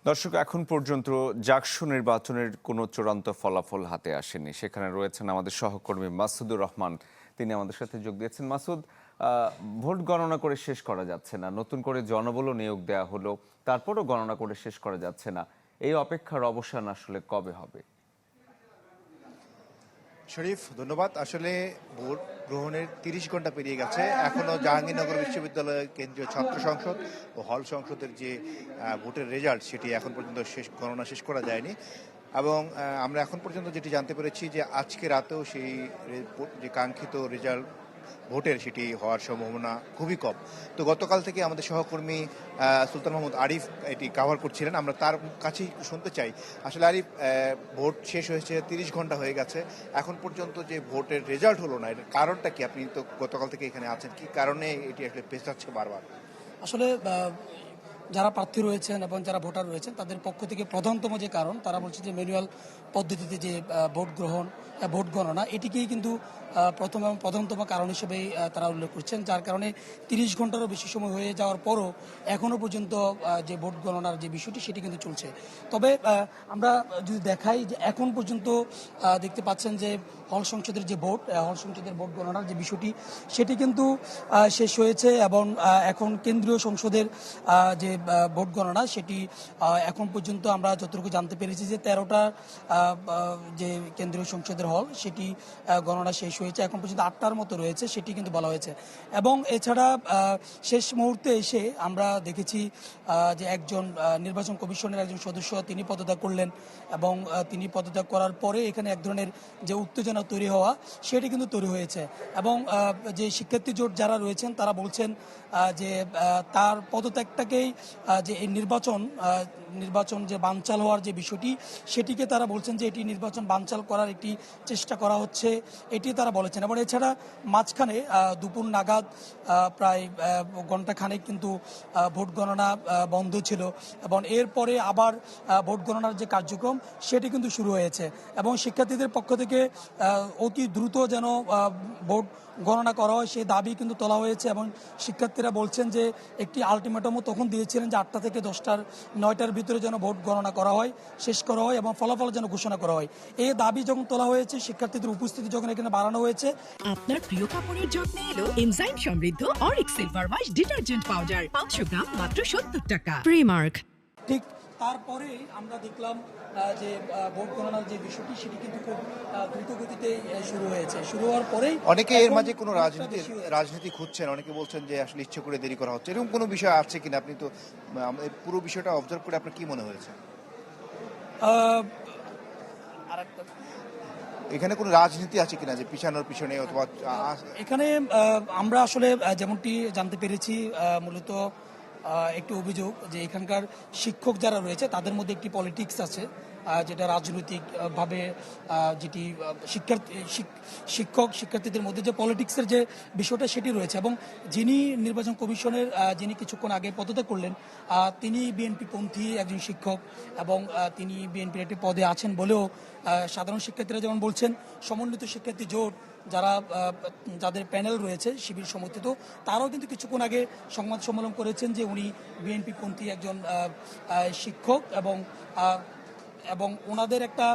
দর্শক, এখন পর্যন্ত জাকসু নির্বাচনের কোনো চূড়ান্ত ফলাফল হাতে আসেনি। সেখানে রয়েছেন আমাদের সহকর্মী মাসুদুর রহমান। তিনি আমাদের সাথে যোগ দিয়েছেন। মাসুদ, ভোট গণনা করে শেষ করা যাচ্ছে না, নতুন করে জনবলও নিয়োগ দেওয়া হলো, তারপরও গণনা করে শেষ করা যাচ্ছে না। এই অপেক্ষার অবসান আসলে কবে হবে? শরীফ, ধন্যবাদ। আসলে ভোট গ্রহণের ৩০ ঘন্টা পেরিয়ে গেছে, এখনো জাহাঙ্গীরনগর বিশ্ববিদ্যালয়ের কেন্দ্রীয় ছাত্র সংসদ ও হল সংসদের যে ভোটের রেজাল্ট সেটি এখন পর্যন্ত গণনা শেষ করা যায়নি। এবং আমরা এখন পর্যন্ত যেটি জানতে পেরেছি যে আজকে রাতেও সেই যে কাঙ্ক্ষিত রেজাল্ট ভোটের সেটি হওয়ার সম্ভাবনা খুবই কম। তো গতকাল থেকে আমাদের সহকর্মী সুলতান মাহমুদ আরিফ এটি কাভার করছিলেন, আমরা তার কাছেই শুনতে চাই। আসলে আরিফ, ভোট শেষ হয়েছে, ৩০ ঘন্টা হয়ে গেছে, এখন পর্যন্ত যে ভোটের রেজাল্ট হলো না, এর কারণটা কি? আপনি তো গতকাল থেকে এখানে আছেন, কি কারণে এটি আসলে পেছাচ্ছে বারবার? আসলে যারা প্রার্থী রয়েছেন এবং যারা ভোটার রয়েছেন তাদের পক্ষ থেকে প্রধানতম যে কারণ, তারা বলছে যে ম্যানুয়াল পদ্ধতিতে যে ভোট গ্রহণ, ভোট গণনা, এটিকেই কিন্তু প্রথম এবং প্রধানতম কারণ হিসেবেই তারা উল্লেখ করছেন, যার কারণে ৩০ ঘন্টারও বেশি সময় হয়ে যাওয়ার পরও এখনও পর্যন্ত যে ভোট গণনার যে বিষয়টি সেটি কিন্তু চলছে। তবে আমরা যদি দেখাই যে এখন পর্যন্ত দেখতে পাচ্ছেন যে হল সংসদের যে ভোট, হল সংসদের ভোট গণনার যে বিষয়টি সেটি কিন্তু শেষ হয়েছে এবং এখন কেন্দ্রীয় সংসদের যে ভোট গণনা সেটি এখন পর্যন্ত আমরা যতটুকু জানতে পেরেছি যে 13টা যে কেন্দ্রীয় সংসদের হল সেটি গণনা শেষ হয়েছে। এখন পর্যন্ত 8টার মতো রয়েছে সেটি কিন্তু বলা হয়েছে। এবং এছাড়া শেষ মুহূর্তে এসে আমরা দেখেছি যে একজন নির্বাচন কমিশনের একজন সদস্য তিনি পদত্যাগ করলেন এবং তিনি পদত্যাগ করার পরে এখানে এক ধরনের যে উত্তেজনা তৈরি হওয়া সেটি কিন্তু তৈরি হয়েছে। এবং যে শিক্ষার্থী জোট যারা রয়েছেন তারা বলছেন যে তার পদত্যাগটাকেই যে এই নির্বাচন যে বানচাল হওয়ার যে বিষয়টি সেটিকে তারা বলছেন যে এটি নির্বাচন বানচাল করার একটি চেষ্টা করা হচ্ছে, এটি তারা বলেছেন। এবং এছাড়া মাঝখানে দুপুর নাগাদ প্রায় ঘণ্টাখানেক কিন্তু ভোট গণনা বন্ধ ছিল এবং এরপরে আবার ভোট গণনার যে কার্যক্রম সেটি কিন্তু শুরু হয়েছে। এবং শিক্ষার্থীদের পক্ষ থেকে অতি দ্রুত যেন ভোট গণনা করা হয় সেই দাবি কিন্তু তোলা হয়েছে। এবং শিক্ষার্থীরা বলছেন যে একটি আলটিমেটামও তখন দিয়েছিলেন যে 8টা থেকে 9টার ভিতরে যেন ভোট গণনা করা হয়, শেষ করা হয় এবং ফলাফল যেন ঘোষণা করা হয়। এই দাবি যখন তোলা হয়েছে, শিক্ষার্থীদের উপস্থিতি যখন এখানে বাড়ানো হয়েছে। আপনার প্রিয় কাপড়ের যত্নে এলো এনজাইম সমৃদ্ধ Arik silver wash detergent powder, 500 গ্রাম মাত্র 70 টাকা। প্রিমার্ক। ঠিক তারপরেই আমরা দেখলাম যে ভোট গণনার যে বিষয়টি সেটি কিন্তু খুব দ্রুত গতিতে শুরু হয়েছে। শুরু হওয়ার পরেই অনেকে এর মাঝে কোনো রাজনীতি খুঁজছেন, অনেকে বলছেন যে আসলে ইচ্ছে করে দেরি করা হচ্ছে, এরকম কোনো বিষয় আছে কিনা? আপনি তো এই পুরো বিষয়টা অবজার্ভ করে আপনার কি মনে হয়েছে? এখানে কোনো রাজনীতি আছে কিনা, যে পিছানোর পিছনে অথবা এখানে আমরা আসলে যেমনটি জানতে পেরেছি মূলত একটি অভিযোগ যে এখানকার শিক্ষক যারা রয়েছে তাদের মধ্যে একটি পলিটিক্স আছে, যেটা রাজনৈতিকভাবে যেটি শিক্ষার্থীদের মধ্যে যে পলিটিক্সের যে বিষয়টা সেটি রয়েছে। এবং যিনি নির্বাচন কমিশনের যিনি কিছুক্ষণ আগে পদত্যাগ করলেন তিনি বিএনপি পন্থী একজন শিক্ষক এবং তিনি বিএনপির একটি পদে আছেন বলেও সাধারণ শিক্ষার্থীরা যেমন বলছেন। সমন্বিত শিক্ষার্থী জোট যাদের প্যানেল রয়েছে শিবির সমর্থিত, তারাও কিন্তু কিছুক্ষণ আগে সংবাদ সম্মেলন করেছেন যে উনি বিএনপি পন্থী একজন শিক্ষক এবং ওনাদের একটা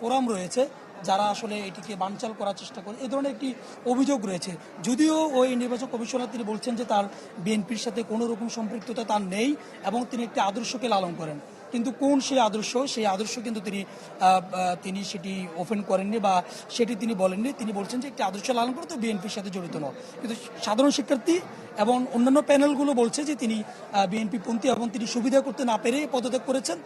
কোরাম রয়েছে যারা আসলে এটিকে বানচাল করার চেষ্টা করে, এই ধরনের একটি অভিযোগ রয়েছে। যদিও ওই নির্বাচন কমিশনার তিনি বলছেন যে তার বিএনপির সাথে কোনো রকম সম্পৃক্ততা তার নেই এবং তিনি একটি আদর্শকে লালন করেন, কিন্তু কোন সেই আদর্শ কিন্তু তিনি সেটি ওপেন করেননি বা সেটি তিনি বলেননি। তিনি বলছেন যে একটি আদর্শ লালন করে তো বিএনপির সাথে জড়িত নয়। কিন্তু সাধারণ শিক্ষার্থী এবং অন্যান্য প্যানেলগুলো বলছে যে তিনি বিএনপি পন্থী এবং তিনি সুবিধা করতে না পেরে পদত্যাগ করেছেন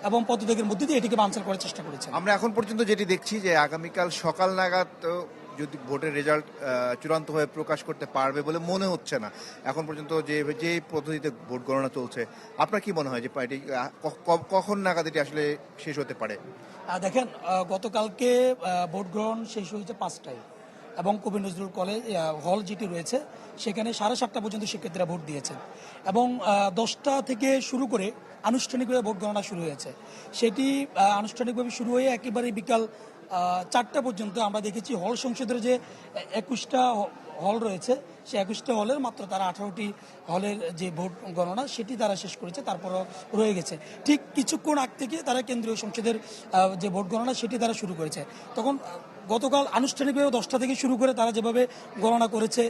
এবং পদত্যাগের মধ্যে দিয়ে এটিকে বানচাল করার চেষ্টা করেছেন। আমরা এখন পর্যন্ত যেটি দেখছি যে আগামীকাল সকাল নাগাদ যদি ভোটের রেজাল্ট চূড়ান্ত হয়ে প্রকাশ করতে পারবে বলে মনে হচ্ছে না এখন পর্যন্ত, যে পদ্ধতিতে ভোট গণনা চলছে। আপনার কি মনে হয় যে এটি কখন নাগাদ এটি আসলে শেষ হতে পারে? দেখেন, গতকালকে ভোট গ্রহণ শেষ হয়েছে 5টায় এবং কবি নজরুল কলেজ হল যেটি রয়েছে সেখানে 7:30 পর্যন্ত শিক্ষার্থীরা ভোট দিয়েছেন এবং 10টা থেকে শুরু করে আনুষ্ঠানিকভাবে ভোট গণনা শুরু হয়েছে। সেটি আনুষ্ঠানিকভাবে শুরু হয়ে একেবারে বিকাল 4টা পর্যন্ত আমরা দেখেছি হল সংসদের যে 21টা হল রয়েছে, সেই 21টা হলের মাত্র তারা 18টি হলের যে ভোট গণনা সেটি তারা শেষ করেছে, তারপরও রয়ে গেছে। ঠিক কিছুক্ষণ আগ থেকে তারা কেন্দ্রীয় সংসদের যে ভোট গণনা সেটি তারা শুরু করেছে। তখন গতকাল আনুষ্ঠানিকভাবে 10টা থেকে শুরু করে তারা যেভাবে গণনা করেছে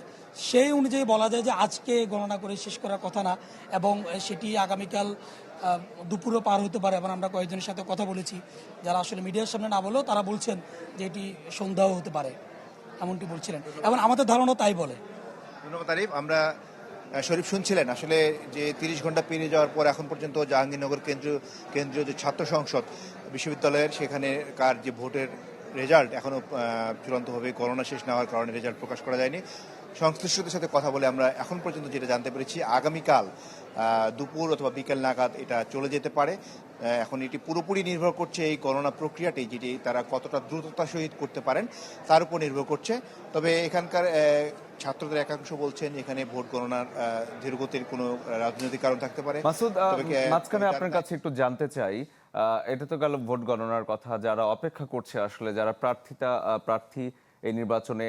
সেই অনুযায়ী বলা যায় যে আজকে গণনা করে শেষ করার কথা না, এবং সেটি আগামীকাল দুপুরও পার হতে পারে। এবং আমরা কয়েকজনের সাথে কথা বলেছি যারা আসলে মিডিয়ার সামনে না বলেও তারা বলছেন যে এটি সন্ধ্যাও হতে পারে, এমনটি বলছিলেন, এবং আমাদের ধারণা তাই বলে। ধন্যবাদ আরিফ। আমরা শরীফ শুনছিলেন আসলে যে 30 ঘন্টা পেরিয়ে যাওয়ার পর এখন পর্যন্ত জাহাঙ্গীরনগর কেন্দ্রীয় যে ছাত্র সংসদ বিশ্ববিদ্যালয়ের সেখানেকার যে ভোটের রেজাল্ট এখনো চূড়ান্তভাবে গণনা শেষ না হওয়ার কারণে রেজাল্ট প্রকাশ করা যায়নি। সংশ্লিষ্টদের সাথে কথা বলে আমরা এখন পর্যন্ত যেটা জানতে পেরেছি, আগামীকাল দুপুর অথবা বিকেল নাগাদ এটা চলে যেতে পারে। এখন এটি পুরোপুরি নির্ভর করছে এই গণনা প্রক্রিয়াটি, যেটি তারা কতটা দ্রুততার সহিত করতে পারেন তার উপর নির্ভর করছে। তবে এখানকার ছাত্রদের একাংশ বলছেন এখানে ভোট গণনার ধীরগতির কোনো রাজনৈতিক কারণ থাকতে পারে। মাসুদ, মাঝখানে আপনার কাছে একটু জানতে চাই, এটা তো গেল ভোট গণনার কথা, যারা অপেক্ষা করছে আসলে, যারা প্রার্থী এই নির্বাচনে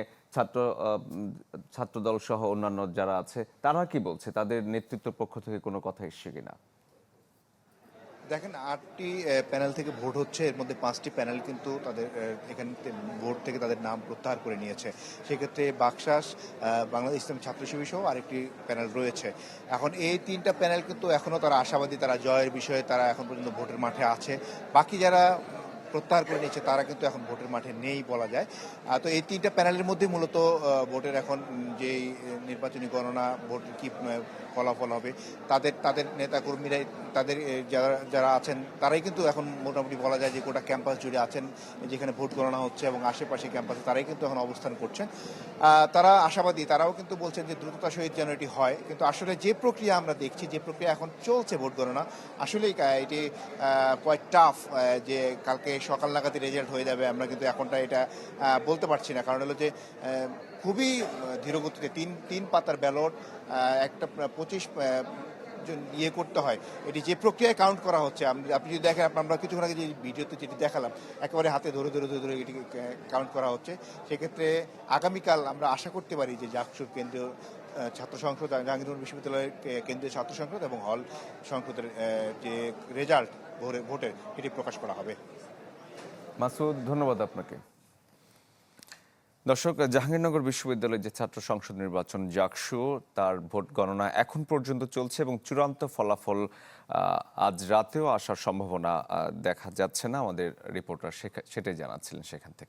ছাত্রদল সহ অন্যান্য যারা আছে, তারা কি বলছে? তাদের নেতৃত্বের পক্ষ থেকে কোনো কথা এসছে কিনা? দেখেন, 8টি প্যানেল থেকে ভোট হচ্ছে, এর মধ্যে 5টি প্যানেল কিন্তু তাদের এখান ভোট থেকে তাদের নাম প্রত্যাহার করে নিয়েছে। সেক্ষেত্রে বাকশাস, বাংলাদেশ ইসলামী ছাত্র শিবির সহ আরেকটি প্যানেল রয়েছে। এখন এই 3টা প্যানেল কিন্তু এখনো তারা আশাবাদী, তারা জয়ের বিষয়ে তারা এখন পর্যন্ত ভোটের মাঠে আছে। বাকি যারা প্রত্যাহার করে নিয়েছে তারা কিন্তু এখন ভোটের মাঠে নেই বলা যায়। তো এই 3টা প্যানেলের মধ্যে মূলত ভোটের এখন যেই নির্বাচনী গণনা, ভোটের কি ফলাফল হবে, তাদের নেতাকর্মীরাই, তাদের যারা আছেন তারাই কিন্তু এখন মোটামুটি বলা যায় যে গোটা ক্যাম্পাস জুড়ে আছেন, যেখানে ভোট গণনা হচ্ছে এবং আশেপাশে ক্যাম্পাসে তারাই কিন্তু এখন অবস্থান করছেন। তারা আশাবাদী, তারাও কিন্তু বলছেন যে দ্রুততার সহিত যেন এটি হয়। কিন্তু আসলে যে প্রক্রিয়া আমরা দেখছি, যে প্রক্রিয়া এখন চলছে ভোট গণনা, আসলেই এটি কোয়াইট টাফ। যে কালকে সকাল নাগাদই রেজাল্ট হয়ে যাবে আমরা কিন্তু এখনটা এটা বলতে পারছি না। কারণ হলো যে খুবই ধীরগতিতে 3 পাতার ব্যালট, একটা 25 ইয়ে করতে হয়। এটি যে প্রক্রিয়ায় কাউন্ট করা হচ্ছে, আপনি যদি দেখেন, আমরা কিছুক্ষণ আগে যে ভিডিওতে যেটি দেখালাম, একেবারে হাতে ধরে এটি কাউন্ট করা হচ্ছে। সেক্ষেত্রে আগামীকাল আমরা আশা করতে পারি যে জাকসুর কেন্দ্রীয় ছাত্র সংসদ, জাহাঙ্গীরনগর বিশ্ববিদ্যালয়ের কেন্দ্রীয় ছাত্র সংসদ এবং হল সংসদের যে রেজাল্ট ভোটের এটি প্রকাশ করা হবে। মাসুদ, ধন্যবাদ আপনাকে। দর্শক, জাহাঙ্গীরনগর বিশ্ববিদ্যালয়ের যে ছাত্র সংসদ নির্বাচন জাকসু, তার ভোট গণনা এখন পর্যন্ত চলছে এবং চূড়ান্ত ফলাফল আজ রাতেও আসার সম্ভাবনা দেখা যাচ্ছে না। আমাদের রিপোর্টার সেটাই জানাচ্ছিলেন সেখান থেকে।